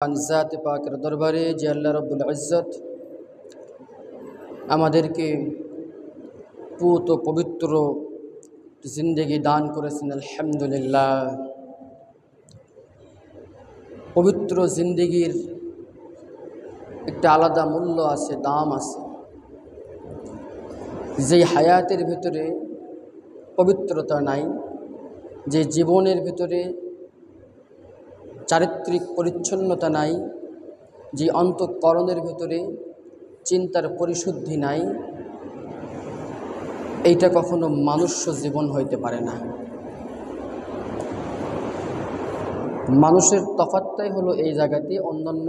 জাত পাকের দরবারে যে আল্লাহ রব্বুল ইজ্জত আমাদেরকে পুত ও পবিত্র জিন্দেগি দান করেছেন। আলহামদুলিল্লাহ। পবিত্র জিন্দেগির একটা আলাদা মূল্য আছে, দাম আছে। যেই হায়াতের ভিতরে পবিত্রতা নাই, যে জীবনের ভিতরে চারিত্রিক পরিচ্ছন্নতা নাই, যে অন্তঃকরণের ভিতরে চিন্তার পরিশুদ্ধি নাই, এইটা কখনো মানুষ্য জীবন হইতে পারে না। মানুষের তফাৎটাই হলো এই জায়গাতে অন্যান্য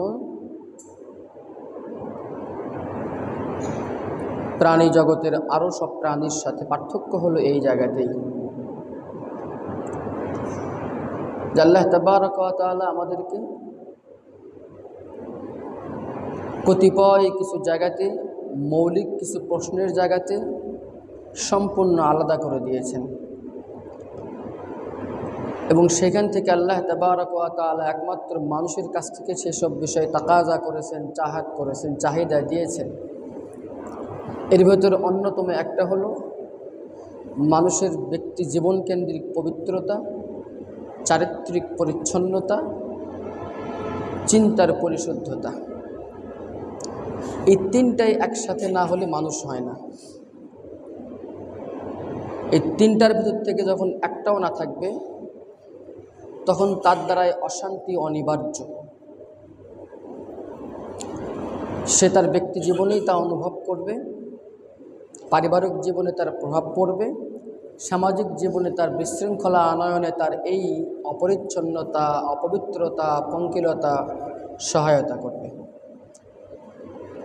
প্রাণী জগতের আরও সব প্রাণীর সাথে পার্থক্য হলো এই জায়গাতেই। আল্লাহ তাবারক ওয়া তাআলা আমাদেরকে কতিপয় কিছু জায়গাতে, মৌলিক কিছু প্রশ্নের জায়গাতে সম্পূর্ণ আলাদা করে দিয়েছেন, এবং সেখান থেকে আল্লাহ তাবারক ওয়া তাআলা একমাত্র মানুষের কাছ থেকে সেসব বিষয়ে তাকাজা করেছেন, চাহাত করেছেন, চাহিদা দিয়েছেন। এর ভেতরে অন্যতম একটা হলো মানুষের ব্যক্তি জীবন কেন্দ্রিক পবিত্রতা, চারিত্রিক পরিচ্ছন্নতা, চিন্তার পরিশুদ্ধতা। এই তিনটাই একসাথে না হলে মানুষ হয় না। এই তিনটার ভিতর থেকে যখন একটাও না থাকবে, তখন তার দ্বারাই অশান্তি অনিবার্য। সে তার ব্যক্তি জীবনেই তা অনুভব করবে, পারিবারিক জীবনে তার প্রভাব পড়বে, সামাজিক জীবনে তার বিশৃঙ্খলা আনয়নে তার এই অপরিচ্ছন্নতা, অপবিত্রতা, পঙ্কিলতা সহায়তা করবে।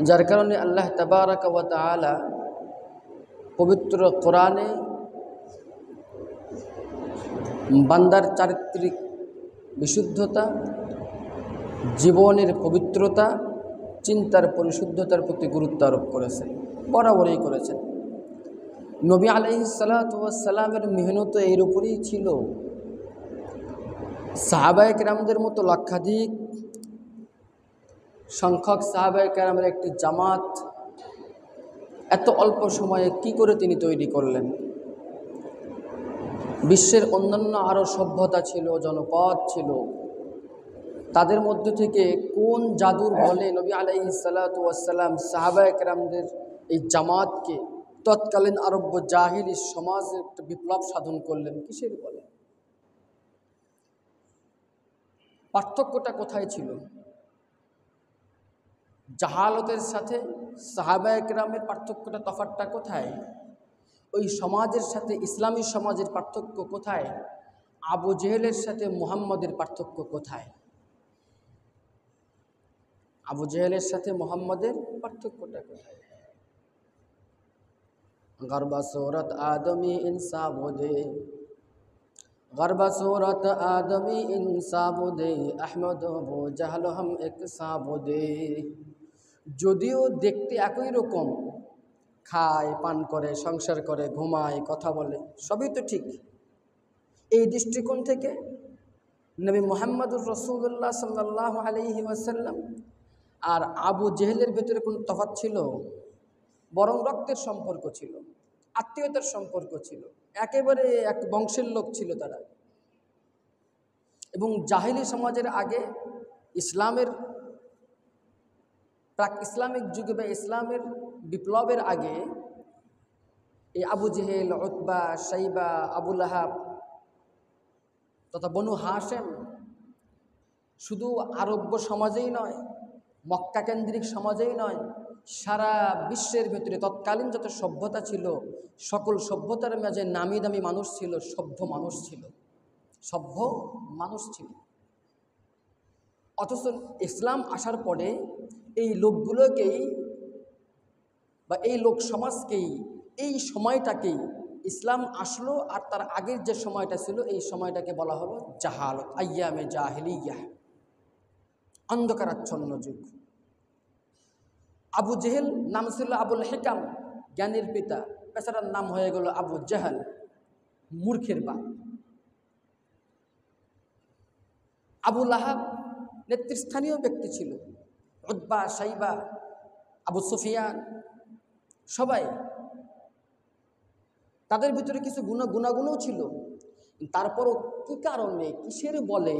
যার কারণে আল্লাহ তাবারক ওয়া তাআলা পবিত্র কোরআনে বান্দার চারিত্রিক বিশুদ্ধতা, জীবনের পবিত্রতা, চিন্তার পরিশুদ্ধতার প্রতি গুরুত্ব আরোপ করেছেন, বরাবরই করেছেন। নবী আলাইহিস সালাতু ওয়াস সালামের মেহনত এর উপরেই ছিল। সাহাবায়ে কেরামদের মতো লক্ষাধিক সংখ্যক সাহাবায়ে কেরামের একটি জামাত এত অল্প সময়ে কি করে তিনি তৈরি করলেন? বিশ্বের অন্যান্য আরও সভ্যতা ছিল, জনপদ ছিল, তাদের মধ্য থেকে কোন জাদুর বলে নবী আলাইহিস সালাতু ওয়াস সালাম সাহাবায়ে কেরামদের এই জামাতকে তৎকালীন আরব্য জাহিলি সমাজে একটা বিপ্লব সাধন করলেন? কিসের বলে? পার্থক্যটা কোথায় ছিল? জাহালতের সাথে সাহাবায়ে কেরামের পার্থক্যটা, তফাৎটা কোথায়? ওই সমাজের সাথে ইসলামী সমাজের পার্থক্য কোথায়? আবু জেহেলের সাথে মুহাম্মদের পার্থক্য কোথায়? আবু জেহেলের সাথে মুহাম্মদের পার্থক্যটা কোথায়? গরবা सूरत आदमी इंसाब दे, गरबा सूरत आदमी इंसाब दे, अहमद वो जहल हम एक साब दे। যদিও দেখতে একই রকম, খায়, পান করে, সংসার করে, ঘুমায়, কথা বলে, সবই তো ঠিক। এই দৃষ্টিকোণ থেকে নবী মুহাম্মদুর রাসূলুল্লাহ সাল্লাল্লাহু আলাইহি ওয়াসাল্লাম আর আবু জেহেলের ভেতরে কোনো তফাৎ ছিল? বরং রক্তের সম্পর্ক ছিল, আত্মীয়তার সম্পর্ক ছিল, একেবারে এক বংশের লোক ছিল তারা। এবং জাহিলি সমাজের আগে, ইসলামের প্রাক ইসলামিক যুগে বা ইসলামের বিপ্লবের আগে, এই আবু জেহেল, উতবা, শাইবা, আবু লাহাব তথা বনু হাশেম শুধু আরব্য সমাজেই নয়, মক্কা কেন্দ্রিক সমাজেই নয়, সারা বিশ্বের ভেতরে তৎকালীন যত সভ্যতা ছিল, সকল সভ্যতার মাঝে নামি দামি মানুষ ছিল, সভ্য মানুষ ছিল, সভ্য মানুষ ছিল। অথচ ইসলাম আসার পরে এই লোকগুলোকেই বা এই লোক সমাজকেই, এই সময়টাকেই, ইসলাম আসলো আর তার আগের যে সময়টা ছিল, এই সময়টাকে বলা হলো জাহালত, আইয়ামে জাহিলিয়াহ, অন্ধকারাচ্ছন্ন যুগ। আবু জেহেল নাম ছিল আবুল হিকাম, জ্ঞানীর পিতা, বেচারার নাম হয়ে গেল আবু জাহাল, মূর্খের বাপ। আবু লাহাব নেতৃস্থানীয় ব্যক্তি ছিল। উতবা, সাইবা, আবু সুফিয়ান, সবাই। তাদের ভিতরে কিছু গুণাগুণও ছিল। তারপরও কি কারণে, কিসের বলে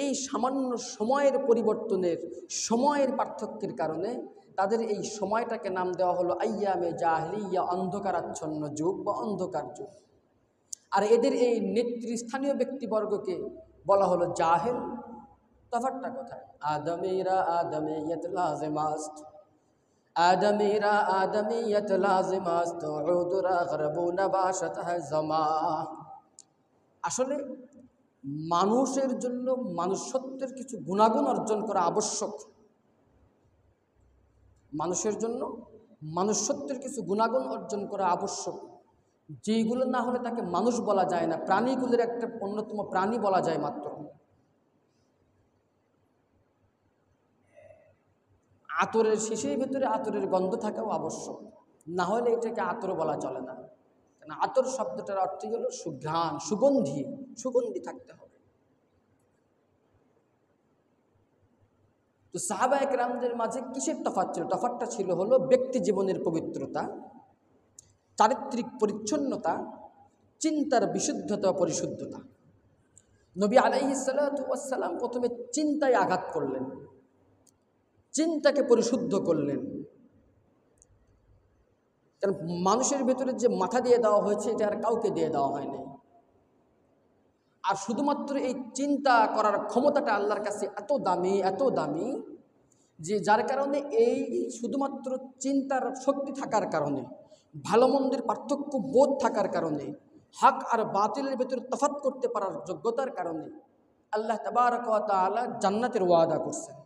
এই সামান্য সময়ের পরিবর্তনের, সময়ের পার্থক্যের কারণে তাদের এই সময়টাকে নাম দেওয়া হলো আইয়ামে জাহিলিয়া, অন্ধকারাচ্ছন্ন যুগ বা অন্ধকার যুগ। আর এদের এই নেতৃস্থানীয় ব্যক্তিবর্গকে বলা হলো জাহেল। তফাৎটা কোথায়? আদমিরা আদমিয়ত লাজিমাস্ত, আদমিরা আদমিয়ত লাজিমাস্ত, উদুরা গরবুনা বাশাতহ জামা। আসলে মানুষের জন্য মানুষত্বের কিছু গুণাগুণ অর্জন করা আবশ্যক। মানুষের জন্য মানুষত্বের কিছু গুণাগুণ অর্জন করা আবশ্যক, যেইগুলো না হলে তাকে মানুষ বলা যায় না। প্রাণীগুলোর একটা অন্যতম প্রাণী বলা যায় মাত্র। আতরের শিশির ভিতরে আতরের গন্ধ থাকাও আবশ্যক, না হলে এটাকে আতর বলা চলে না। কারণ আতর শব্দটার অর্থই হলো সুঘ্রাণ, সুগন্ধি, সুগন্ধি থাকতে হবে। তো সাহাবা একরামদের মাঝে কিসের তফাৎ ছিল? তফাৎটা ছিল হলো ব্যক্তি জীবনের পবিত্রতা, চারিত্রিক পরিচ্ছন্নতা, চিন্তার বিশুদ্ধতা ও পরিশুদ্ধতা। নবী আলাইহিস সালাতু ওয়াস সালাম প্রথমে চিন্তায় আঘাত করলেন, চিন্তাকে পরিশুদ্ধ করলেন। কারণ মানুষের ভেতরে যে মাথা দিয়ে দেওয়া হয়েছে এটা আর কাউকে দিয়ে দেওয়া হয়নি। আর শুধুমাত্র এই চিন্তা করার ক্ষমতাটা আল্লাহর কাছে এত দামি, এত দামি, যে যার কারণে এই শুধুমাত্র চিন্তার শক্তি থাকার কারণে, ভালো মন্দের পার্থক্য বোধ থাকার কারণে, হক আর বাতিলের ভেতরে তফাৎ করতে পারার যোগ্যতার কারণে আল্লাহ তাবারক ওয়া তাআলা জান্নাতের ওয়াদা করছেন।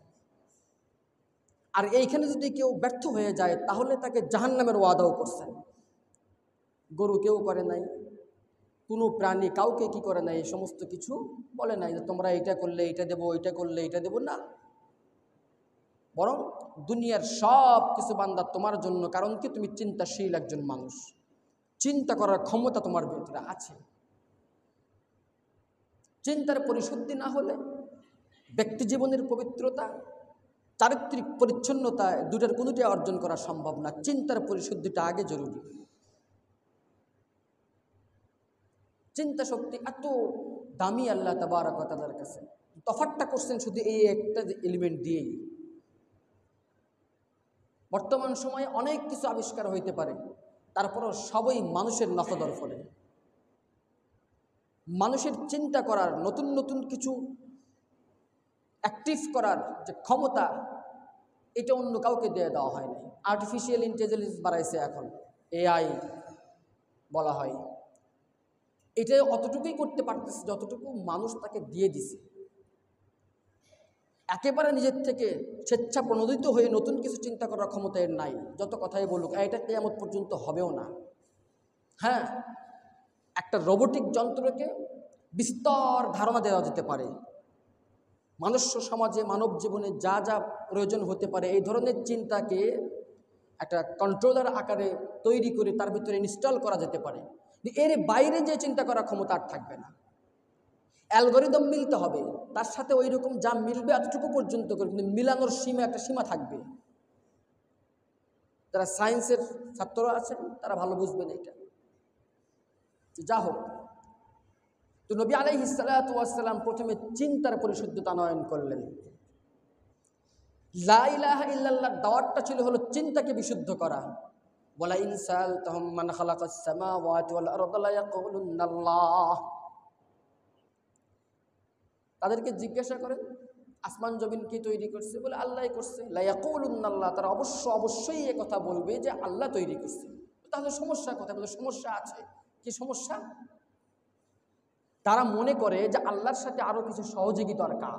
আর এইখানে যদি কেউ ব্যর্থ হয়ে যায় তাহলে তাকে জাহান্নামের ওয়াদাও করছেন। গরু কেউ করে নাই, কোনো প্রাণী কাউকে কি করে নাই, এই সমস্ত কিছু বলে নাই যে তোমরা এটা করলে এটা দেবো, এটা করলে এটা দেবো না। বরং দুনিয়ার সব কিছু বান্দা তোমার জন্য, কারণ কি তুমি চিন্তাশীল একজন মানুষ, চিন্তা করার ক্ষমতা তোমার ভিতরে আছে। চিন্তার পরিশুদ্ধি না হলে ব্যক্তি জীবনের পবিত্রতা, চারিত্রিক পরিচ্ছন্নতা, দুটার কোনোটাই অর্জন করা সম্ভব না। চিন্তার পরিশুদ্ধিটা আগে জরুরি। চিন্তা শক্তি এত দামি আল্লাহ তাবারক ওয়া তাআলার কাছে। তফাৎটা করছেন শুধু এই একটা এলিমেন্ট দিয়েই। বর্তমান সময়ে অনেক কিছু আবিষ্কার হইতে পারে, তারপরও সবই মানুষের নখদর ফলে। মানুষের চিন্তা করার, নতুন নতুন কিছু অ্যাক্টিভ করার যে ক্ষমতা, এটা অন্য কাউকে দিয়ে দেওয়া হয় নাই। আর্টিফিশিয়াল ইন্টেলিজেন্স বাড়াইছে এখন, এআই বলা হয়। এটা অতটুকুই করতে পারতেছে যতটুকু মানুষ তাকে দিয়ে দিছে। একেবারে নিজের থেকে স্বেচ্ছা প্রণোদিত হয়ে নতুন কিছু চিন্তা করার ক্ষমতা এর নাই। যত কথাই বলুক, এটা কিয়ামত পর্যন্ত হবেও না। হ্যাঁ, একটা রোবোটিক যন্ত্রকে বিস্তর ধারণা দেওয়া যেতে পারে। মনুষ্য সমাজে, মানব জীবনে যা যা প্রয়োজন হতে পারে, এই ধরনের চিন্তাকে একটা কন্ট্রোলার আকারে তৈরি করে তার ভিতরে ইনস্টল করা যেতে পারে। এর বাইরে যে চিন্তা করার ক্ষমতা আর থাকবে না। অ্যালগরিদম মিলতে হবে, তার সাথে ওই রকম যা মিলবে এতটুকু পর্যন্ত করে, কিন্তু মিলানোর একটা সীমা থাকবে। যারা সায়েন্সের ছাত্ররা আছেন তারা ভালো বুঝবেন এটা। যা হোক, তো নবী আলাইহিস সালাতু ওয়াস সালাম প্রথমে চিন্তার পরিশুদ্ধতা আনয়ন করলেন। লা ইলাহা ইল্লাল্লাহ দাওয়াতটা ছিল হলো চিন্তাকে বিশুদ্ধ করা। ওয়ালা ইন সাআলতাহুম মান খালাকাস সামাওয়াতি ওয়াল আরদা লা ইয়াকুলুনাল্লাহ। তাদেরকে জিজ্ঞাসা করেন আসমান জমিন কি তৈরি করছে, বলে আল্লাহই করছে। লা ইয়াকুলুনাল্লাহ, তারা অবশ্যই এ কথা বলবে যে আল্লাহ তৈরি করছে। তাহলে সমস্যা কোথায়? বলে সমস্যা আছে। কি সমস্যা? তারা মনে করে যে আল্লাহর সাথে আরো কিছু সহযোগী দরকার,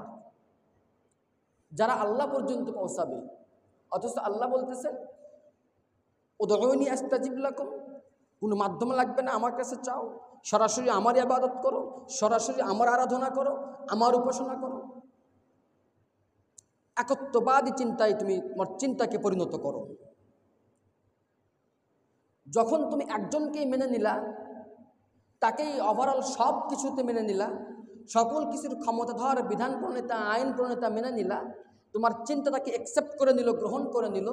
যারা আল্লাহ পর্যন্ত পৌঁছাবে। অথচ আল্লাহ বলতেছেন উদউনি আস্তাজিব লাকুম, কোনো মাধ্যম লাগবে না, আমার কাছে চাও, সরাসরি আমার ইবাদত করো, সরাসরি আমার আরাধনা করো, আমার উপাসনা করো। একত্ববাদী চিন্তায় তুমি তোমার চিন্তাকে পরিণত করো। যখন তুমি একজনকেই মেনে নিলা, তাকেই ওভারঅল সব কিছুতে মেনে নিলা, সকল কিছুর ক্ষমতাধর বিধান প্রণেতা আইন প্রণেতা মেনে নিলা, তোমার চিন্তাটাকে অ্যাকসেপ্ট করে নিল, গ্রহণ করে নিল,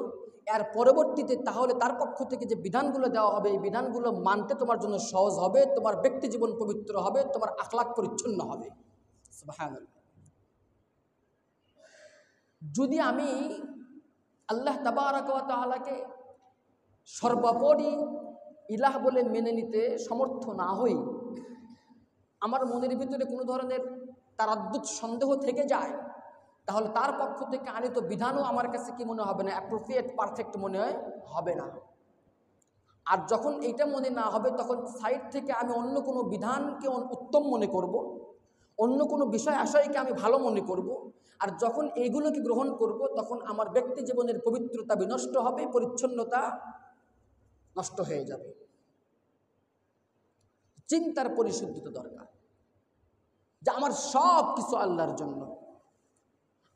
এর পরবর্তীতে তাহলে তার পক্ষ থেকে যে বিধানগুলো দেওয়া হবে এই বিধানগুলো মানতে তোমার জন্য সহজ হবে, তোমার ব্যক্তি জীবন পবিত্র হবে, তোমার আখলাক পরিচ্ছন্ন হবে। সুবহানাল্লাহ। যদি আমি আল্লাহ তাবারাক ওয়া তাআলাকে সর্বোপরি ইলাহ বলে মেনে নিতে সমর্থ না হই, আমার মনের ভিতরে কোনো ধরনের তারাদ্দুদ সন্দেহ থেকে যায়, তাহলে তার পক্ষ থেকে আনিত বিধানও আমার কাছে কি মনে হবে না, অ্যাপ্রোপ্রিয়েট পারফেক্ট মনে হবে না। আর যখন এইটা মনে না হবে তখন সাইড থেকে আমি অন্য কোনো বিধানকে উত্তম মনে করব, অন্য কোনো বিষয় আশয়কে আমি ভালো মনে করব। আর যখন এইগুলোকে গ্রহণ করব তখন আমার ব্যক্তি জীবনের পবিত্রতা বিনষ্ট হবে, পরিচ্ছন্নতা নষ্ট হয়ে যাবে। চিন্তার পরিশুদ্ধতা দরকার যে আমার সব কিছু আল্লাহর জন্য,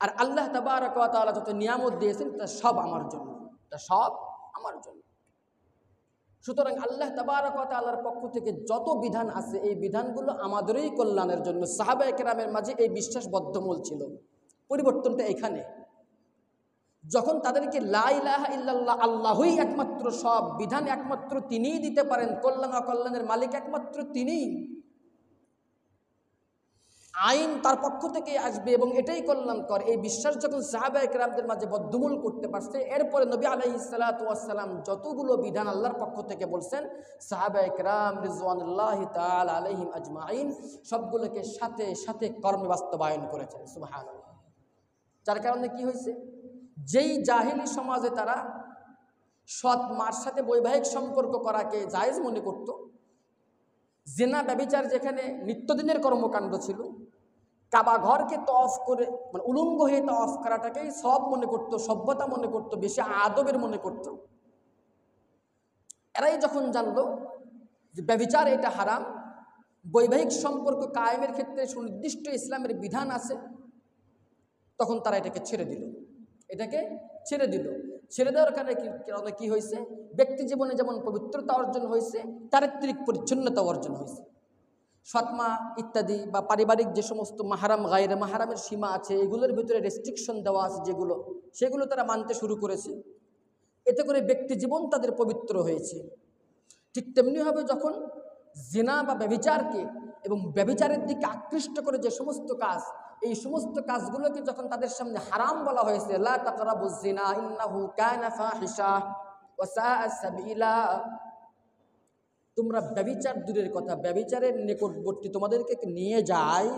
আর আল্লাহ তাবারক ওয়া তাআলা যত নিয়ামত দিয়েছেন তা সব আমার জন্য, তা সব আমার জন্য। সুতরাং আল্লাহ তাবারক ওয়া তাআলার পক্ষ থেকে যত বিধান আছে এই বিধানগুলো আমাদেরই কল্যাণের জন্য। সাহাবায়ে কেরামের মাঝে এই বিশ্বাস বদ্ধমূল ছিল। পরিবর্তনটা এখানে, যখন তাদেরকে লা ইলাহা ইল্লাল্লাহ, আল্লাহই একমাত্র সব, বিধান একমাত্র তিনিই দিতে পারেন, কল্যাণ অকল্যাণের মালিক একমাত্র তিনিই, আইন তার পক্ষ থেকে আসবে এবং এটাই কল্যাণকর, এই বিশ্বাস যখন সাহাবায়ে কেরামদের মাঝে বদ্ধমূল করতে পারছে, এরপরে নবী আলাইহিস সালাতু ওয়াস সালাম যতগুলো বিধান আল্লাহর পক্ষ থেকে বলছেন, সাহাবায়ে কেরাম রিজওয়ানুল্লাহি তাআলা আলাইহিম আজমাইন সবগুলোকে সাথে সাথে কর্মে বাস্তবায়ন করেছেন। সুবহানাল্লাহ। যার কারণে কি হয়েছে, যেই জাহিলি সমাজে তারা সৎ মার সাথে বৈবাহিক সম্পর্ক করাকে জায়েজ মনে করত, জিনা ব্যভিচার যেখানে নিত্যদিনের কর্মকাণ্ড ছিল, কাবা ঘরকে তওয়াফ করে মানে উলঙ্গ হয়ে তওয়াফ করাটাকেই সব মনে করত, সভ্যতা মনে করত, বেশি আদবের মনে করত, এরাই যখন জানলো যে ব্যভিচার এটা হারাম, বৈবাহিক সম্পর্ক কায়েমের ক্ষেত্রে সুনির্দিষ্ট ইসলামের বিধান আছে, তখন তারা এটাকে ছেড়ে দিল। এটাকে ছেড়ে দিল। ছেড়ে দেওয়ার কারণে কি হয়েছে, ব্যক্তি জীবনে যেমন পবিত্রতা অর্জন হয়েছে, চারিত্রিক পরিচ্ছন্নতা অর্জন হয়েছে। সৎমা ইত্যাদি বা পারিবারিক যে সমস্ত মাহারাম গায়রে মাহারামের সীমা আছে এগুলোর ভিতরে রেস্ট্রিকশন দেওয়া আছে যেগুলো, সেগুলো তারা মানতে শুরু করেছে। এতে করে ব্যক্তি জীবন তাদের পবিত্র হয়েছে। ঠিক তেমনিভাবে যখন জিনা বা ব্যভিচারকে এবং ব্যভিচারের দিকে আকৃষ্ট করে যে সমস্ত কাজ, এই সমস্ত কাজগুলোকে যখন তাদের সামনে হারাম বলা হয়েছে, লা তাকরাবুজ জিনা ইন্নাহু কানা ফাহিশা ওয়া সাআ সাবিলা, তোমরা ব্যভিচার দূরের কথা, ব্যভিচারের নিকটবর্তী তোমাদেরকে নিয়ে যায়,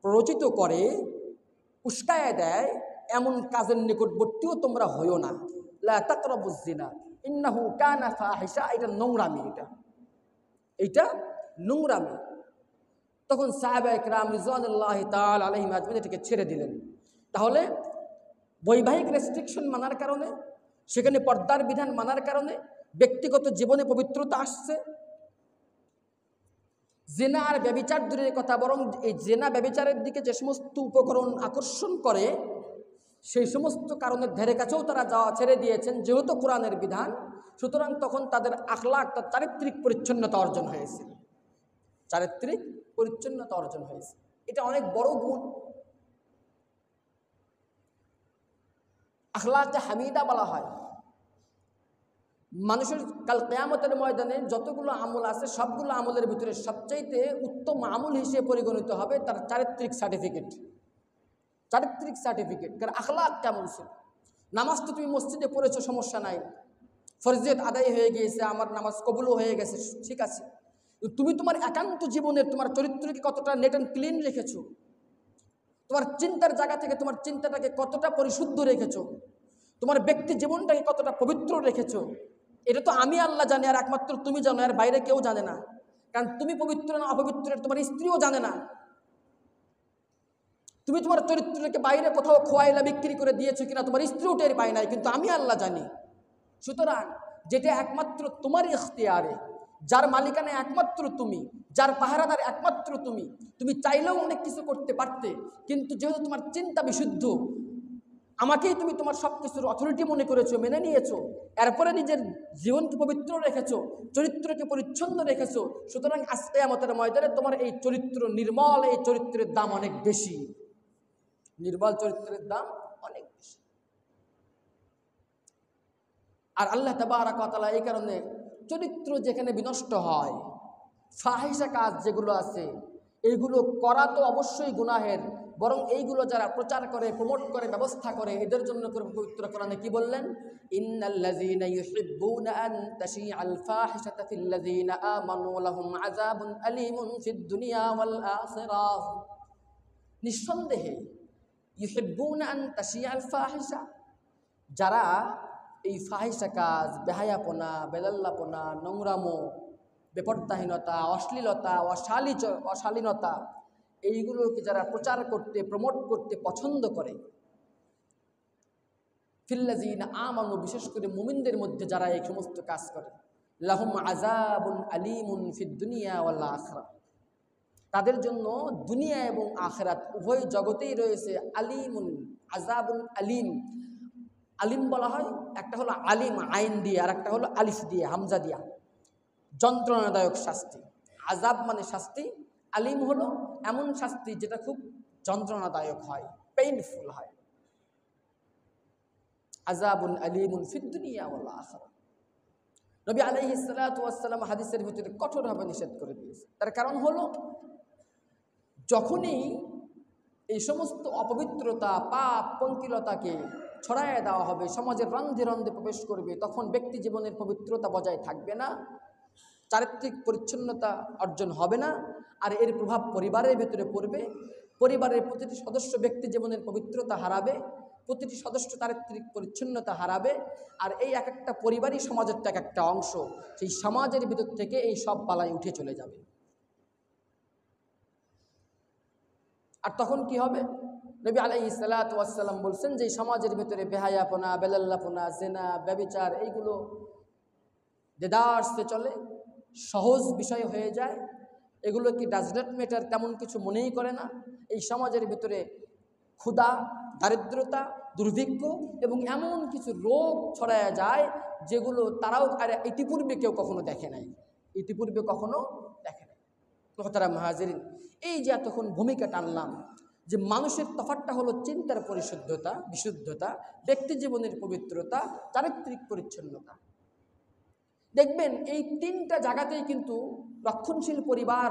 প্ররোচিত করে, উস্কায় দেয়, এমন কাজের নিকটবর্তীও তোমরা হইও না। লা তাকরাবুজ জিনা ইন্নাহু কানা ফাহিশা, এটা নোংরামি, এইটা নোংরামি। তখন সাহাবায়ে কেরাম রিজওয়ানুল্লাহি তাআলা আলাইহিম আজমাইন এটাকে ছেড়ে দিলেন। তাহলে বৈবাহিক রেস্ট্রিকশন মানার কারণে, সেখানে পর্দার বিধান মানার কারণে ব্যক্তিগত জীবনে পবিত্রতা আসছে। জেনা আর ব্যভিচার দূরের কথা, বরং এই জেনা ব্যভিচারের দিকে যে সমস্ত উপকরণ আকর্ষণ করে সেই সমস্ত কারণের ধারে কাছেও তারা যাওয়া ছেড়ে দিয়েছেন, যেহেতু কোরআনের বিধান। সুতরাং তখন তাদের আখলাক, তার চারিত্রিক পরিচ্ছন্নতা অর্জন হয়েছে, চারিত্রিক পরিচ্ছন্নতা অর্জন হয়েছে। এটা অনেক বড় গুণ। আখলাকে হামিদা বলা হয়। মানুষের কাল কিয়ামতের ময়দানে যতগুলো আমল আছে সবগুলো আমলের ভিতরে সবচাইতে উত্তম আমল হিসেবে পরিগণিত হবে তার চারিত্রিক সার্টিফিকেট। চারিত্রিক সার্টিফিকেট, কারণ আখলাক কেমন ছিল। নামাজ তো তুমি মসজিদে পড়েছো, সমস্যা নাই, ফরজিয়ত আদায় হয়ে গিয়েছে, আমার নামাজ কবুলও হয়ে গেছে, ঠিক আছে। তুমি তোমার একান্ত জীবনের তোমার চরিত্রকে কতটা নেট অ্যান্ড ক্লিন রেখেছো, তোমার চিন্তার জায়গা থেকে তোমার চিন্তাটাকে কতটা পরিশুদ্ধ রেখেছো, তোমার ব্যক্তি জীবনটাকে কতটা পবিত্র রেখেছো, এটা তো আমি আল্লাহ জানি, আর একমাত্র তুমি জানো, আর বাইরে কেউ জানে না। কারণ তুমি পবিত্র না অপবিত্র তোমার স্ত্রীও জানে না। তুমি তোমার চরিত্রকে বাইরে কোথাও খোয়াইলা বিক্রি করে দিয়েছো কিনা তোমার স্ত্রীও টের পায় নাই, কিন্তু আমি আল্লাহ জানি। সুতরাং যেটা একমাত্র তোমার ইখতিয়ারে, যার মালিকানা একমাত্র তুমি, যার পাহারাদার একমাত্র তুমি, তুমি চাইলেও অনেক কিছু করতে পারতে, কিন্তু যেহেতু তোমার চিন্তা বিশুদ্ধ, আমাকেই তুমি তোমার সব কিছুর অথরিটি মনে করেছো, মেনে নিয়েছো, এরপরে নিজের জীবনকে পবিত্র রেখেছো, চরিত্রকে পরিচ্ছন্ন রেখেছো। সুতরাং আজকে কিয়ামতের ময়দানে তোমার এই চরিত্র নির্মল, এই চরিত্রের দাম অনেক বেশি। নির্মল চরিত্রের দাম অনেক বেশি। আর আল্লাহ তাবারক ওয়া তাআলা এই কারণে চরিত্র যেখানে বিনষ্ট হয়, ফাহিশা কাজ যেগুলো আছে এইগুলো করা তো অবশ্যই গুনাহের, বরং এইগুলো যারা প্রচার করে, প্রমোট করে, ব্যবস্থা করে, এদের জন্য পবিত্র কোরআনে কি বললেন? ইন্নাল্লাযীনা ইউহিব্বুনা আন তাশিআল ফাহিশাতা ফিল্লাযীনা আমানু লাহুম আযাবুন আলীমুন ফিদ দুনিয়া ওয়াল আখিরাহ। নিঃসন্দেহে ইউহিব্বুনা আন তাশিআল ফাহিশা, যারা এই ফাহিশা কাজ, বেহায়াপনা, বেলাল্লাপনা, নোংরামো, বেপর্দাহীনতা, অশ্লীলতা, অশালীনতা, এইগুলোকে যারা প্রচার করতে, প্রমোট করতে পছন্দ করে, ফিল্লাযীনা আমানু, বিশেষ করে মুমিনদের মধ্যে যারা এই সমস্ত কাজ করে, লাহুম আযাবুন আলীমুন ফিদ দুনিয়া ওয়াল আখিরাহ, তাদের জন্য দুনিয়া এবং আখিরাত উভয় জগতেই রয়েছে আলিমুন, আযাবুন আলিম। আলিম বলা হয়, একটা হলো আলিম আইন দিয়ে, আর একটা হলো আলিফ দিয়ে, হামজা দিয়া, যন্ত্রণাদায়ক শাস্তি। আযাব মানে শাস্তি, আলিম হলো এমন শাস্তি যেটা খুব যন্ত্রণাদায়ক হয়, পেইনফুল হয়। আযাবুন আলীমুন ফিদ দুনিয়া ওয়াল আখিরাহ। নবী আলাইহিস সালাতু ওয়াস সালাম হাদিসের ভিতরে কঠোরভাবে নিষেধ করে দিয়েছে। তার কারণ হলো, যখনই এই সমস্ত অপবিত্রতা, পাপ, পঙ্কিলতাকে ছড়াইয়া দেওয়া হবে, সমাজের রন্ধে রন্ধে প্রবেশ করবে, তখন ব্যক্তি জীবনের পবিত্রতা বজায় থাকবে না, চারিত্রিক পরিচ্ছন্নতা অর্জন হবে না, আর এর প্রভাব পরিবারের ভিতরে পড়বে। পরিবারের প্রতিটি সদস্য ব্যক্তি জীবনের পবিত্রতা হারাবে, প্রতিটি সদস্য চারিত্রিক পরিচ্ছন্নতা হারাবে, আর এই এক একটা পরিবারই সমাজের এক একটা অংশ। সেই সমাজের ভিতর থেকে এই সব বালাই উঠে চলে যাবে। আর তখন কি হবে? নবী আলাইহিস সালাতু ওয়াস সালাম বলছেন যে সমাজের ভিতরে বেহায়াপনা, বেলাল্লাপনা, জিনা, ব্যভিচার, এইগুলো দেদারসে চলে, সহজ বিষয় হয়ে যায়। এগুলো কি ডাজ নট ম্যাটার, তেমন কিছু মনেই করে না। এই সমাজের ভিতরে ক্ষুধা, দারিদ্রতা, দুর্ভিক্ষ এবং এমন কিছু রোগ ছড়ায়া যায় যেগুলো তারাও আর ইতিপূর্বে কেউ কখনো দেখে নাই, ইতিপূর্বে কখনো দেখে নাই। মোহতারাম হাজিরিন, এই যে এতক্ষণ ভূমিকা টানলাম যে মানুষের তফাৎটা হলো চিন্তার পরিশুদ্ধতা, বিশুদ্ধতা, ব্যক্তি জীবনের পবিত্রতা, চারিত্রিক পরিচ্ছন্নতা। দেখবেন এই তিনটা জায়গাতেই কিন্তু রক্ষণশীল পরিবার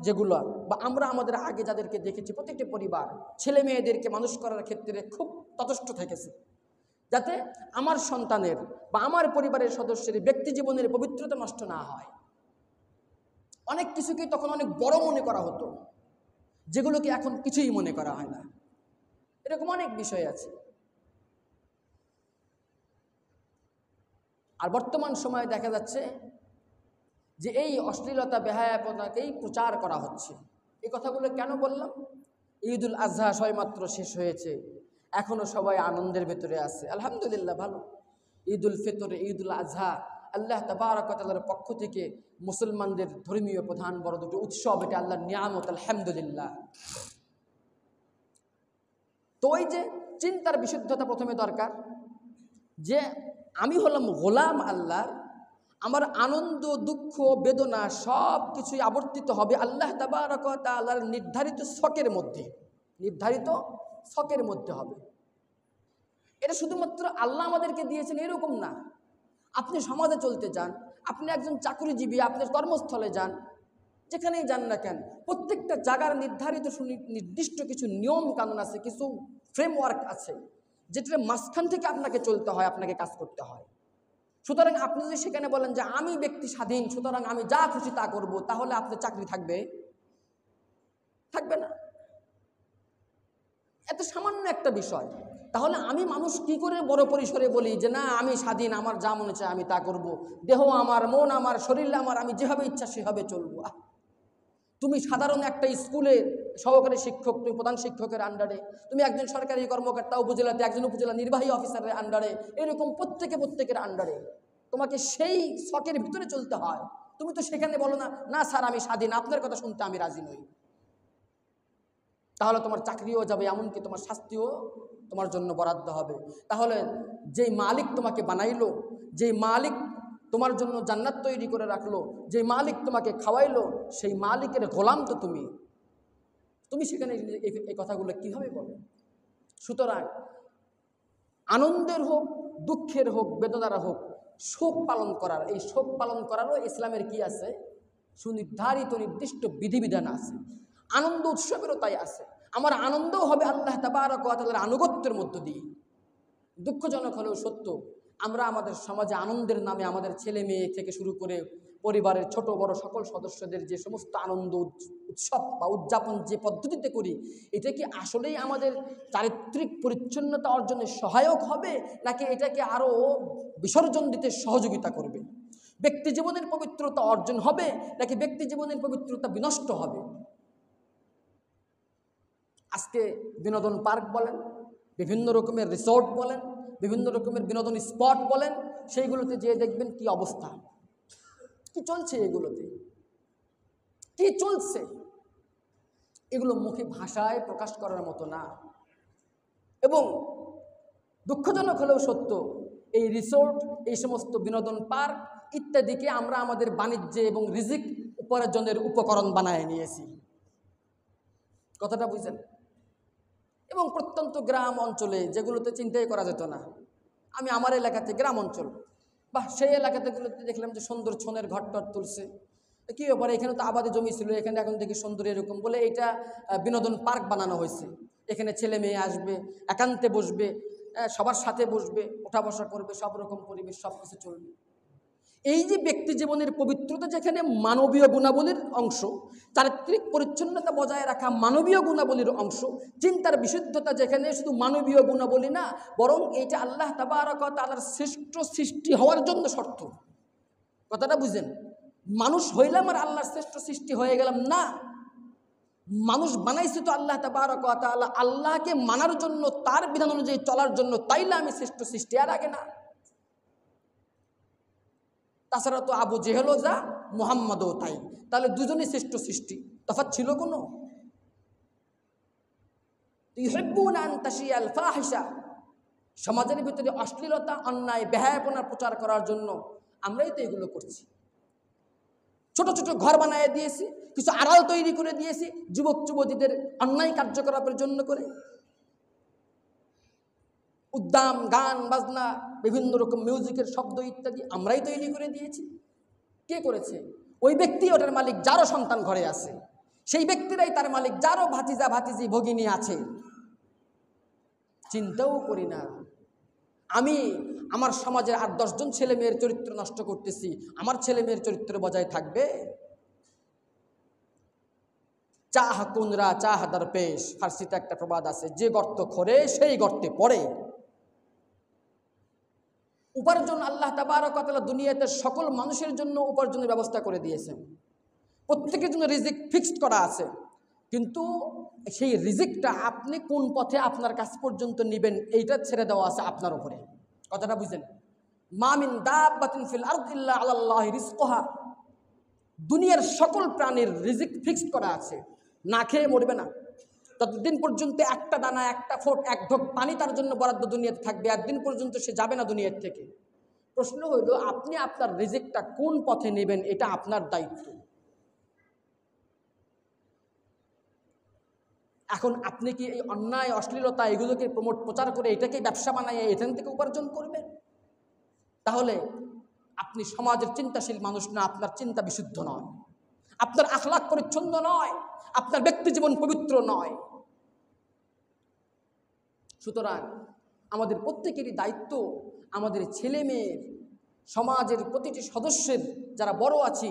যেগুলো, বা আমরা আমাদের আগে যাদেরকে দেখেছি, প্রত্যেকটি পরিবার ছেলে মেয়েদেরকে মানুষ করার ক্ষেত্রে খুব ততস্থ থেকেছে, যাতে আমার সন্তানের বা আমার পরিবারের সদস্যের ব্যক্তি জীবনের পবিত্রতা নষ্ট না হয়। অনেক কিছুকেই তখন অনেক বড় মনে করা হতো, যেগুলোকে এখন কিছুই মনে করা হয় না। এরকম অনেক বিষয় আছে। আর বর্তমান সময়ে দেখা যাচ্ছে যে এই অশ্লীলতা, বেহায়াপনাকেই প্রচার করা হচ্ছে। এই কথাগুলো কেন বললাম? ঈদুল আজহা সবেমাত্র শেষ হয়েছে, এখনও সবাই আনন্দের ভেতরে আছে, আলহামদুলিল্লাহ, ভালো। ঈদুল ফিতর, ঈদুল আজহা আল্লাহ তাবারক ওয়া তাআলার পক্ষ থেকে মুসলমানদের ধর্মীয় প্রধান বড় দুটো উৎসব, এটা আল্লাহর নিয়ামত, আলহামদুলিল্লাহ। তো ওই যে চিন্তার বিশুদ্ধতা প্রথমে দরকার, যে আমি হলাম গোলাম আল্লাহর, আমার আনন্দ, দুঃখ, বেদনা সব কিছুই আবর্তিত হবে আল্লাহ তাবারক ওয়া তাআলার নির্ধারিত ছকের মধ্যে, নির্ধারিত ছকের মধ্যে হবে। এটা শুধুমাত্র আল্লাহ আমাদেরকে দিয়েছেন এরকম না। আপনি সমাজে চলতে যান, আপনি একজন চাকরিজীবী, আপনার কর্মস্থলে যান, যেখানেই যান না কেন, প্রত্যেকটা জায়গার নির্ধারিত নির্দিষ্ট কিছু নিয়ম কানুন আছে, কিছু ফ্রেমওয়ার্ক আছে, যেটার মাঝখান থেকে আপনাকে চলতে হয়, আপনাকে কাজ করতে হয়। সুতরাং আপনি যদি সেখানে বলেন যে আমি ব্যক্তি স্বাধীন, সুতরাং আমি যা খুশি তা করব, তাহলে আপনার চাকরি থাকবে? থাকবে না। এত সামান্য একটা বিষয়, তাহলে আমি মানুষ কি করে বড় পরিসরে বলি যে না আমি স্বাধীন, আমার যা মনে চায় আমি তা করব, দেহ আমার, মন আমার, শরীর আমার, আমি যেভাবে ইচ্ছা সেভাবে চলবো। তুমি সাধারণ একটা স্কুলে সহকারী শিক্ষক, তুমি প্রধান শিক্ষকের আন্ডারে, তুমি একজন সরকারি কর্মকর্তা, উপজেলাতে একজন উপজেলা নির্বাহী অফিসারের আন্ডারে, এরকম প্রত্যেকের আন্ডারে তোমাকে সেই ছকের ভিতরে চলতে হয়। তুমি তো সেখানে বলো না, না স্যার আমি স্বাধীন, আপনার কথা শুনতে আমি রাজি নই। তাহলে তোমার চাকরিও যাবে, এমনকি তোমার শাস্তিও তোমার জন্য বরাদ্দ হবে। তাহলে যেই মালিক তোমাকে বানাইলো, যেই মালিক তোমার জন্য জান্নাত তৈরি করে রাখলো, যেই মালিক তোমাকে খাওয়াইলো, সেই মালিকের গোলাম তো তুমি সেখানে এই কথাগুলো কীভাবে বলো? সুতরাং আনন্দের হোক, দুঃখের হোক, বেদনার হোক, শোক পালন করার, এই শোক পালন করারও ইসলামের কি আছে? সুনির্ধারিত নির্দিষ্ট বিধিবিধান আছে। আনন্দ উৎসবেরও তাই আছে। আমার আনন্দও হবে আল্লাহ তাবারক ওয়া তাআলার আনুগত্যের মধ্য দিয়ে। দুঃখজনক হলেও সত্য, আমরা আমাদের সমাজে আনন্দের নামে আমাদের ছেলে মেয়ে থেকে শুরু করে পরিবারের ছোট বড় সকল সদস্যদের যে সমস্ত আনন্দ উৎসব বা উদযাপন যে পদ্ধতিতে করি, এটা কি আসলেই আমাদের চারিত্রিক পরিচ্ছন্নতা অর্জনে সহায়ক হবে, নাকি এটাকে আরও বিসর্জন দিতে সহযোগিতা করবে? ব্যক্তি জীবনের পবিত্রতা অর্জন হবে, নাকি ব্যক্তি জীবনের পবিত্রতা বিনষ্ট হবে? আজকে বিনোদন পার্ক বলেন, বিভিন্ন রকমের রিসোর্ট বলেন, বিভিন্ন রকমের বিনোদন স্পট বলেন, সেইগুলোতে যেয়ে দেখবেন কি অবস্থা, কি চলছে, এগুলোতে কি চলছে, এগুলো মুখে ভাষায় প্রকাশ করার মতো না। এবং দুঃখজনক হলেও সত্য, এই রিসোর্ট, এই সমস্ত বিনোদন পার্ক ইত্যাদিকে আমরা আমাদের বাণিজ্যে এবং রিজিক উপার্জনের উপকরণ বানায় নিয়েছি। কথাটা বুঝছেন? এবং প্রত্যন্ত গ্রাম অঞ্চলে যেগুলোতে চিন্তাই করা যেত না, আমি আমার এলাকাতে, গ্রাম অঞ্চল বা সেই এলাকাতেগুলোতে দেখলাম যে সুন্দর ছনের ঘরটর তুলছে। কী ব্যাপারে? এখানে তো আবাদে জমি ছিল, এখানে এখন দেখি সুন্দর এরকম বলে এটা বিনোদন পার্ক বানানো হয়েছে। এখানে ছেলে মেয়ে আসবে, একান্তে বসবে, সবার সাথে বসবে, ওঠা বসা করবে, সব রকম পরিবেশ, সব কিছু চলবে। এই যে ব্যক্তি জীবনের পবিত্রতা যেখানে মানবীয় গুণাবলীর অংশ, চারিত্রিক পরিচ্ছন্নতা বজায় রাখা মানবীয় গুণাবলীর অংশ, চিন্তার বিশুদ্ধতা যেখানে শুধু মানবীয় গুণাবলী না, বরং এটা আল্লাহ তাবারক ওয়া তাআলার শ্রেষ্ঠ সৃষ্টি হওয়ার জন্য শর্ত। কথাটা বুঝেন? মানুষ হইলাম আর আল্লাহর শ্রেষ্ঠ সৃষ্টি হয়ে গেলাম না। মানুষ বানাইছে তো আল্লাহ তাবারক ওয়া তাআলা আল্লাহকে মানার জন্য, তার বিধান অনুযায়ী চলার জন্য, তাইলে আমি শ্রেষ্ঠ সৃষ্টি, আর আগে না। তাছাড়া তো আবু জেহেলও যা, মুহাম্মদও তাই, তাহলে দুজনই শ্রেষ্ঠ সৃষ্টি, তফাৎ ছিল কোনো? ইউহিব্বুনা আন তাশিয়াল ফাহিশা, সমাজের ভিতরে অশ্লীলতা, অন্যায়, বেহায়াপনার প্রচার করার জন্য আমরাই তো এগুলো করছি। ছোট ছোট ঘর বানিয়ে দিয়েছি, কিছু আড়াল তৈরি করে দিয়েছি যুবক যুবতীদের অন্যায় কার্যকলাপের জন্য করে। উদ্দাম, গান বাজনা, বিভিন্ন রকম মিউজিকের শব্দ ইত্যাদি আমরাই তৈরি করে দিয়েছি। কে করেছে? ওই ব্যক্তি ওটার মালিক, যারও সন্তান ঘরে আছে, সেই ব্যক্তিরাই তার মালিক, যারও ভাতিজা ভাতিজি ভগিনী আছে। চিন্তাও করি না আমি আমার সমাজের ৮-১০ জন ছেলে মেয়ের চরিত্র নষ্ট করতেছি, আমার ছেলে মেয়ের চরিত্র বজায় থাকবে? চাহ কুনরা চাহ দরপেশ, ফার্সিতে একটা প্রবাদ আছে, যে গর্ত খোরে সেই গর্তে পড়ে। উপার্জন আল্লাহ তাবারক ওয়া তাআলা দুনিয়াতে সকল মানুষের জন্য উপার্জনের ব্যবস্থা করে দিয়েছেন। প্রত্যেকের জন্য রিজিক ফিক্সড করা আছে, কিন্তু সেই রিজিকটা আপনি কোন পথে আপনার কাছ পর্যন্ত নেবেন, এইটা ছেড়ে দেওয়া আছে আপনার উপরে। কথাটা বুঝেন? মা মিন দাব্বাতিন ফিল আরদি ইল্লা আলাল্লাহি রিজকুহা, দুনিয়ার সকল প্রাণীর রিজিক ফিক্সড করা আছে। না খেয়ে মরবে না, ততদিন পর্যন্ত একটা দানা, একটা ফোঁট, এক ঢোক পানি তার জন্য বরাদ্দ দুনিয়াতে থাকবে, একদিন পর্যন্ত সে যাবে না দুনিয়ার থেকে। প্রশ্ন হইল, আপনি আপনার রিজিকটা কোন পথে নেবেন, এটা আপনার দায়িত্ব। এখন আপনি কি এই অন্যায়, অশ্লীলতা এগুলোকে প্রচার করে এটাকে ব্যবসা বানাইয়ে এখান থেকে উপার্জন করবেন? তাহলে আপনি সমাজের চিন্তাশীল মানুষ না, আপনার চিন্তা বিশুদ্ধ নয়, আপনার আখলাক পরিচ্ছন্ন নয়, আপনার ব্যক্তি জীবন পবিত্র নয়। সুতরাং আমাদের প্রত্যেকেরই দায়িত্ব আমাদের ছেলে মেয়ের, সমাজের প্রতিটি সদস্যের, যারা বড় আছি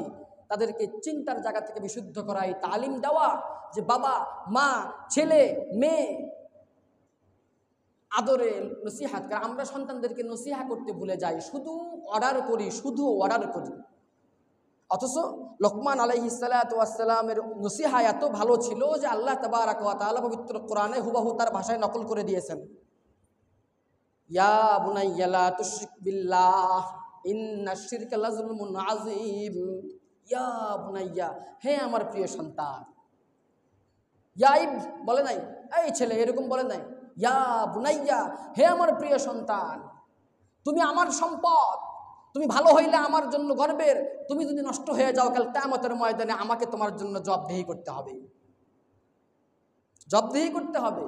তাদেরকে চিন্তার জায়গা থেকে বিশুদ্ধ করাই, তালিম দেওয়া যে বাবা মা ছেলে মেয়ে আদরে নসিহাত। কারণ আমরা সন্তানদেরকে নসিহা করতে ভুলে যাই, শুধু অর্ডার করি, শুধু অর্ডার করি। অথচ লোকমান আলাইহিস সালাতু ওয়াস সালামের নসিহা এত ভালো ছিল যে আল্লাহ তাবারাক ওয়া তাআলা পবিত্র কোরআনে হুবহু তার ভাষায় নকল করে দিয়েছেন। ইয়া বুনাইয়া লা তুশরিক বিল্লাহ ইন্নাশ শিরকা লাযুলমুন আযীম। ইয়া বুনাইয়া, হে আমার প্রিয় সন্তান। ইয়াইব বলে নাই, এই ছেলে এরকম বলে নাই, ইয়া বুনাইয়া, হে আমার প্রিয় সন্তান, তুমি আমার সম্পদ, তুমি ভালো হইলে আমার জন্য গর্বের, তুমি যদি নষ্ট হয়ে যাও কাল কিয়ামতের ময়দানে আমাকে তোমার জন্য জবাবদিহি করতে হবে, জবাবদিহি করতে হবে।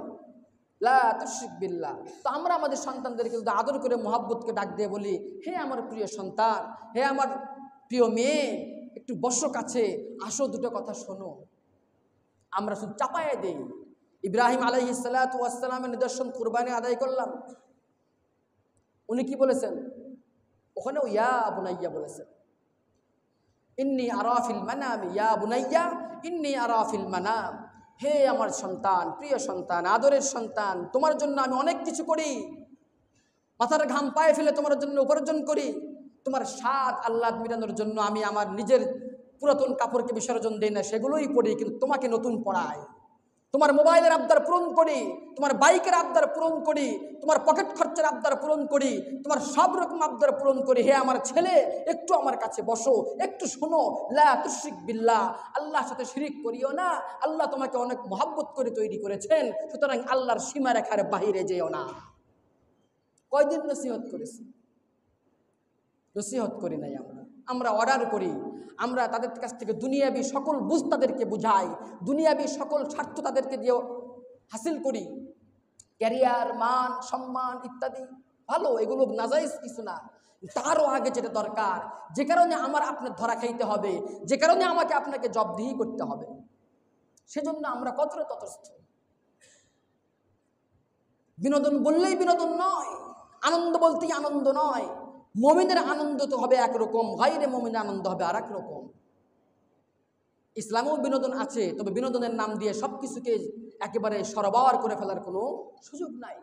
লা তুশরিক বিল্লাহ। তো আমরা আমাদের সন্তানদেরকে যদি আদর করে মোহাব্বতকে ডাক দিয়ে বলি, হে আমার প্রিয় সন্তান, হে আমার প্রিয় মেয়ে, একটু বসো কাছে, আসো দুটো কথা শোনো, আমরা শুধু চাপায়ে দেই। ইব্রাহিম আলাইহিস সালাতু ওয়াস সালামের নিদর্শন কুরবানি আদায় করলাম, উনি কি বলেছেন? ওখানেও ইয়া বুনাইয়া বলেছেন, ইন্নী আরা ফিল মানাম, ইয়া বুনাইয়া ইন্নী আরা ফিল মানাম, হে আমার সন্তান, প্রিয় সন্তান, আদরের সন্তান, তোমার জন্য আমি অনেক কিছু করি, মাথার ঘাম পায়ে ফেলে তোমার জন্য উপার্জন করি, তোমার স্বাদ আহ্লাদ মিটানোর জন্য আমি আমার নিজের পুরাতন কাপড়কে বিসর্জন দিই না, সেগুলোই পরি, কিন্তু তোমাকে নতুন পড়াই, তোমার মোবাইলের আবদার পূরণ করি, তোমার বাইকের আবদার পূরণ করি, তোমার পকেট খরচের আবদার পূরণ করি, তোমার সব রকম আবদার পূরণ করি। হে আমার ছেলে, একটু আমার কাছে বসো, একটু শোনো, লা তুশরিক বিল্লাহ, আল্লাহর সাথে শিরিক করিও না, আল্লাহ তোমাকে অনেক মহব্বত করে তৈরি করেছেন, সুতরাং আল্লাহর সীমারেখার বাহিরে যেও না। কয়দিন নসিহত করেছি? নসিহত করি নাই। আমরা অর্ডার করি, আমরা তাদের কাছ থেকে দুনিয়াবি সকল বুঝ তাদেরকে বুঝাই, দুনিয়াবি সকল স্বার্থ তাদেরকে দিয়ে হাসিল করি, ক্যারিয়ার, মান, সম্মান ইত্যাদি ভালো, এগুলো নাজাইজ কিছু না, তারও আগে যেটা দরকার, যে কারণে আমার আপনার ধরা খাইতে হবে, যে কারণে আমাকে আপনাকে জবাবদিহি করতে হবে, সেজন্য আমরা কতটা তটস্থ। বিনোদন বললেই বিনোদন নয়, আনন্দ বলতেই আনন্দ নয়, মুমিনের আনন্দ তো হবে একরকম, গায়রে মুমিনের আনন্দ হবে আর এক রকম। ইসলামেও বিনোদন আছে, তবে বিনোদনের নাম দিয়ে সব কিছুকে একেবারে সরবরাহ করে ফেলার কোনো সুযোগ নাই।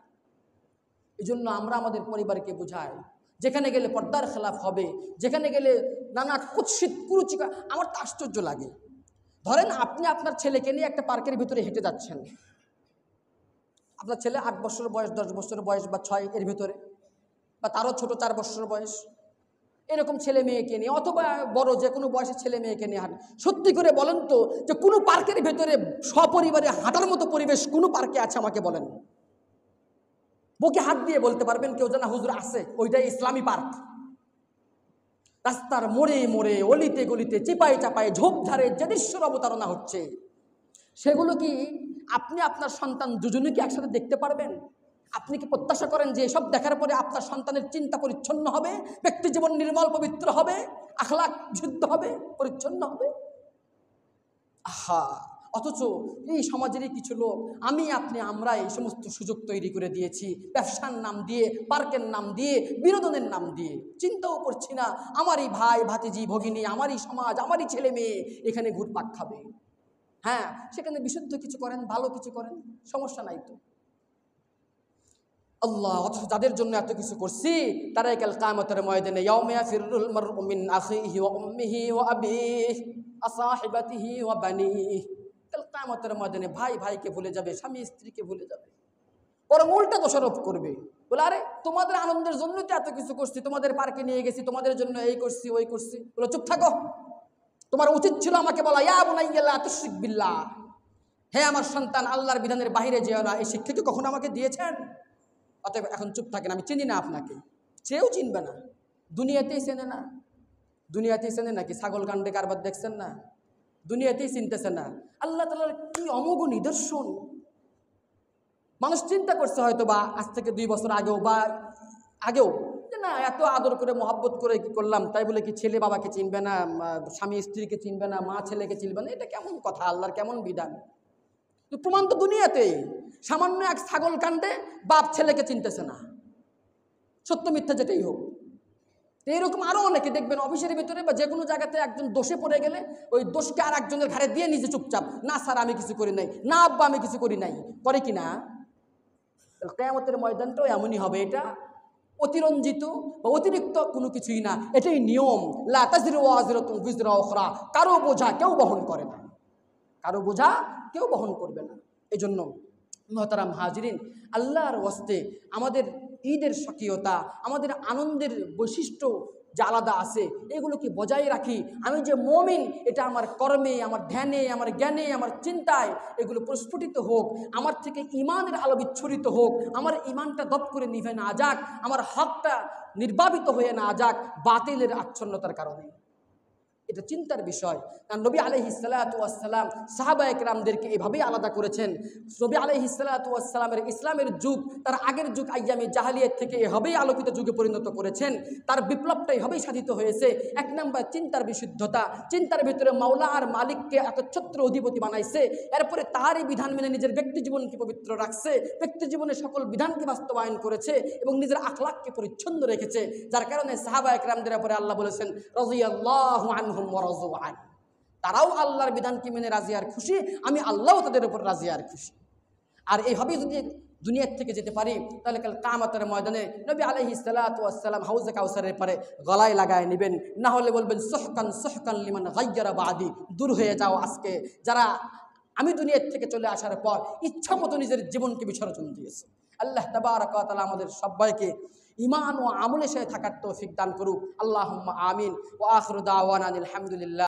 এই জন্য আমরা আমাদের পরিবারকে বুঝাই, যেখানে গেলে পর্দার খেলাফ হবে, যেখানে গেলে নানা কুৎসিত কুরুচিকা। আমার তো আশ্চর্য লাগে, ধরেন আপনি আপনার ছেলেকে নিয়ে একটা পার্কের ভিতরে হেঁটে যাচ্ছেন, আপনার ছেলে 8 বছর বয়স, 10 বছর বয়স বা 6 এর ভিতরে, বা তারও ছোট 4 বছর বয়স, এরকম ছেলে মেয়েকে নিয়ে অথবা বড় যে কোনো বয়সের ছেলে মেয়েকে নিয়ে হাঁটেন। সত্যি করে বলেন তো, যে কোনো পার্কের ভেতরে সপরিবারে হাঁটার মতো পরিবেশ কোনো পার্কে আছে আমাকে বলেন? বুকে হাত দিয়ে বলতে পারবেন কেউ জানা হুজুর আছে? ওইটাই ইসলামী পার্ক। রাস্তার মোড়ে মোড়ে, অলিতে গলিতে, চিপাই চাপায়, ঝোপঝাড়ে যে দৃশ্যের অবতারণা হচ্ছে, সেগুলো কি আপনি আপনার সন্তান দুজনে কি একসাথে দেখতে পারবেন? আপনি কি প্রত্যাশা করেন যে এসব দেখার পরে আপনার সন্তানের চিন্তা পরিচ্ছন্ন হবে, ব্যক্তি জীবন নির্মল পবিত্র হবে, আখলাক শুদ্ধ হবে, পরিচ্ছন্ন হবে? আহা, অথচ এই সমাজেরই কিছু লোক, আমরা এই সমস্ত সুযোগ তৈরি করে দিয়েছি, ব্যবসার নাম দিয়ে, পার্কের নাম দিয়ে, বিনোদনের নাম দিয়ে। চিন্তাও করছি না আমারই ভাই ভাতিজি ভগিনী, আমারই সমাজ, আমারই ছেলে মেয়ে এখানে ঘুরপাক খাবে। হ্যাঁ, সেখানে বিশুদ্ধ কিছু করেন, ভালো কিছু করেন, সমস্যা নাই তো। আল্লাহ, অথচ যাদের জন্য এত কিছু করছি, তারাই কাল কিয়ামতের ময়দানে ইয়াউমা ইয়াফিরুল মারউ মিন আখিহি ওয়া উম্মিহি ওয়া আবিহি ওয়া সাহিবাতিহি ওয়া বানিহি, কাল কিয়ামতের ময়দানে ভাই ভাইকে ভুলে যাবে, স্বামী স্ত্রীকে ভুলে যাবে, বরং উল্টা দোষারোপ করবে, বলে আরে তোমাদের আনন্দের জন্য তো এত কিছু করছি, তোমাদের পার্কে নিয়ে গেছি, তোমাদের জন্য এই করছি ওই করছি। বলে চুপ থাকো, তোমার উচিত ছিল আমাকে বলা, ইয়া বুনাইয়া লা তুশরিক বিল্লাহ, হে আমার সন্তান, আল্লাহর বিধানের বাইরে যেও না। এই শিক্ষা কি কখনো আমাকে দিয়েছেন? অতএব এখন চুপ থাকেন, আমি চিনি না আপনাকে, সেও চিনবে না, দুনিয়াতেই চেনে না, দুনিয়াতেই চেনে নাকি? ছাগল কাণ্ডে কারবার দেখছেন না? দুনিয়াতেই চিনতেছে না। আল্লাহ তাআলার কি অমোঘ নিদর্শন! মানুষ চিন্তা করছে হয়তো বা আজ থেকে 2 বছর আগেও বা আগেও, যে না এত আদর করে মহব্বত করে কি করলাম, তাই বলে কি ছেলে বাবাকে চিনবে না, স্বামী স্ত্রীকে চিনবে না, মা ছেলেকে চিনবে না? এটা কেমন কথা, আল্লাহর কেমন বিধান! প্রমাণ তো দুনিয়াতেই, সামান্য এক ছাগল কাণ্ডে বাপ ছেলেকে চিনতেছে না, সত্য মিথ্যা যেটাই হোক। এইরকম আরও অনেকে দেখবেন অফিসের ভিতরে বা যে কোনো জায়গাতে একজন দোষে পড়ে গেলে ওই দোষকে আর একজনের ঘাড়ে দিয়ে নিজে চুপচাপ, না স্যার আমি কিছু করি নাই, না আব্বা আমি কিছু করি নাই, করে কি না? কিয়ামতের ময়দানটাও এমনই হবে। এটা অতিরঞ্জিত বা অতিরিক্ত কোনো কিছুই না, এটাই নিয়ম। লা তাজিরু ওয়াজিরাতুন বিজরা উখরা, কারো বোঝা কেউ বহন করে না, কারো বোঝা কেউ বহন করবে না। এই জন্য মুহতারাম হাজিরিন, আল্লাহর ওয়াস্তে আমাদের ঈদের স্বকীয়তা, আমাদের আনন্দের বৈশিষ্ট্য যে আলাদা আছে, এগুলোকে বজায় রাখি। আমি যে মুমিন এটা আমার কর্মে, আমার ধ্যানে, আমার জ্ঞানে, আমার চিন্তায় এগুলো প্রস্ফুটিত হোক, আমার থেকে ঈমানের আলো বিচ্ছুরিত হোক, আমার ঈমানটা দপ করে নিভে না যাক, আমার হকটা নির্বাপিত হয়ে না যাক বাতিলের আচ্ছন্নতার কারণে। এটা চিন্তার বিষয়। কারণ নবী আলাইহিস সালাতু ওয়াস সালাম সাহাবায়ে কেরামদেরকে এভাবেই আলাদা করেছেন। নবী আলাইহিস সালাতু ওয়াস সালামের ইসলামের যুগ তার আগের যুগ আইয়ামে জাহেলিয়াত থেকে এভাবেই আলোকিত যুগে পরিণত করেছেন। তার বিপ্লবটা এভাবেই সাধিত হয়েছে। এক নম্বর চিন্তার বিশুদ্ধতা, চিন্তার ভিতরে মাওলা আর মালিককে একচ্ছত্র অধিপতি বানাইছে। এরপরে তারই বিধান মেনে নিজের ব্যক্তি জীবনকে পবিত্র রাখছে, ব্যক্তি জীবনে সকল বিধানকে বাস্তবায়ন করেছে এবং নিজের আখলাককে পরিচ্ছন্ন রেখেছে। যার কারণে সাহাবায়ে কেরামদের উপরে আল্লাহ বলেছেন রাদিয়াল্লাহু আনহুম ওয়া রাযু আন, তারাও আল্লাহর বিধানকে মেনে রাজি আর খুশি, আমি আল্লাহও তাদের উপর রাজি আর খুশি। আর এইভাবেই যদি দুনিয়ার থেকে যেতে পারি তাহলে কাল কিয়ামতের ময়দানে নবী আলাইহিস সালাতু ওয়াস সালাম হাউজে কাউসারের পারে গলায় লাগায় নেবেন, না হলে বলবেন সুহকান সুহকান লিমান গায়্যারা বাদি, দূর হয়ে যাও আজকে যারা আমি দুনিয়ার থেকে চলে আসার পর ইচ্ছা মতো নিজের জীবনকে বিসর্জন দিয়েছে। আল্লাহ তাবারাক ওয়া তাআলা আমাদের সবাইকে ঈমান ও আমলের সাথে থাকার তৌফিক দান করুক। আল্লাহুম্মা আমিন। ওয়া আখিরু দাওয়ানা আলহামদুলিল্লাহ।